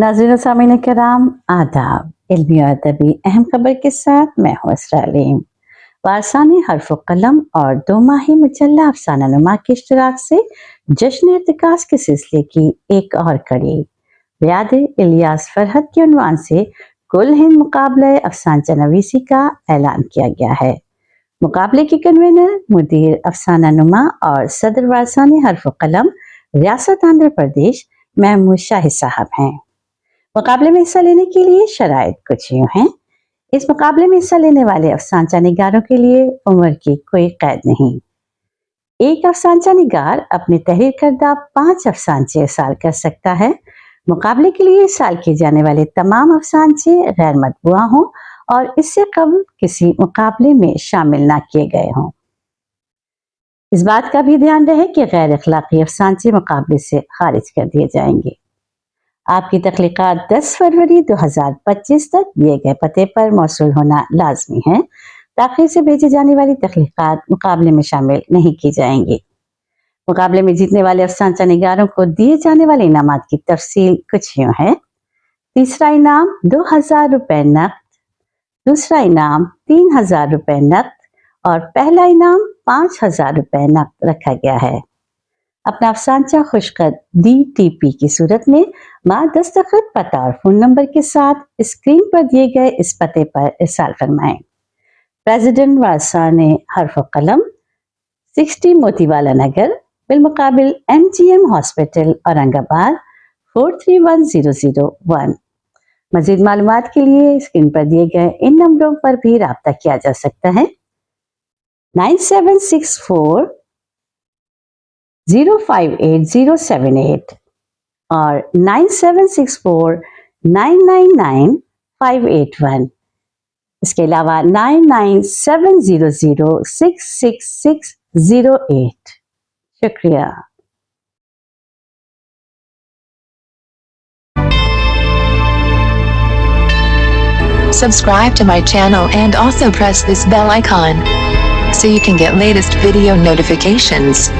नाज़रीन और सामीन कराम आदाब। इल्मी और अदबी अहम खबर के साथ मैं हूँ इसरा अलीम। वारसानी हर्फ कलम और 2 माही मुजल्ला अफसाना नुमा के इश्तराक से जश्न इर्तिकाज़ के सिलसिले की एक और कड़ी रियाद इलियास फरहत के उन्वान से कुल हिंद मुकाबले अफसानचा नवीसी का ऐलान किया गया है। मुकाबले के कन्वीनर मुदीर अफसाना नुमा और सदर वारसानी हर्फ कलम रियासत आंध्र प्रदेश महमूद शाहिद साहब हैं। मुकाबले में हिस्सा लेने के लिए शराइत कुछ यूं हैं। इस मुकाबले में हिस्सा लेने वाले अफसानचा निगारों के लिए उम्र की कोई कैद नहीं। एक अफसानचा निगार अपने तहरीर करदा 5 अफसानचे इरसाल कर सकता है। मुकाबले के लिए इरसाल किए जाने वाले तमाम अफसानचे गैर मतबूआ हों और इससे कबल किसी मुकाबले में शामिल ना किए गए हों। इस बात का भी ध्यान रहे कि गैर अखलाकी अफसानचे मुकाबले से खारिज कर दिए जाएंगे। आपकी तख्लीकात 10 फरवरी 2025 तक दिए गए पते पर मौसूल होना लाजमी है। ताख़ीर से भेजी जाने वाली तख्लीकात मुकाबले में शामिल नहीं की जाएंगी। मुकाबले में जीतने वाले अफसानचा निगारों को दिए जाने वाले इनामात की तफसील कुछ यूं है। तीसरा इनाम 2000 रुपए नकद, दूसरा इनाम 3000 रुपए नकद और पहला इनाम 5000 रुपए नकद रखा गया है। अपना अफसानचा खुशखत DTP की सूरत में मां दस्तखत, पता और फोन नंबर के साथ स्क्रीन पर दिए गए इस पते पर इरसाल फरमाएं। प्रेसिडेंट वारसाने हर्फ कलम 60 मोतीवाला नगर बिलमुकाबिल MGM हॉस्पिटल औरंगाबाद 431001। मजीद मालूमात के लिए स्क्रीन पर दिए गए इन नंबरों पर भी राब्ता किया जा सकता है। 9764 058078 और 9764 999 581। इसके अलावा 9970066608। शुक्रिया। Subscribe to my channel and also press this bell icon so you can get latest video notifications.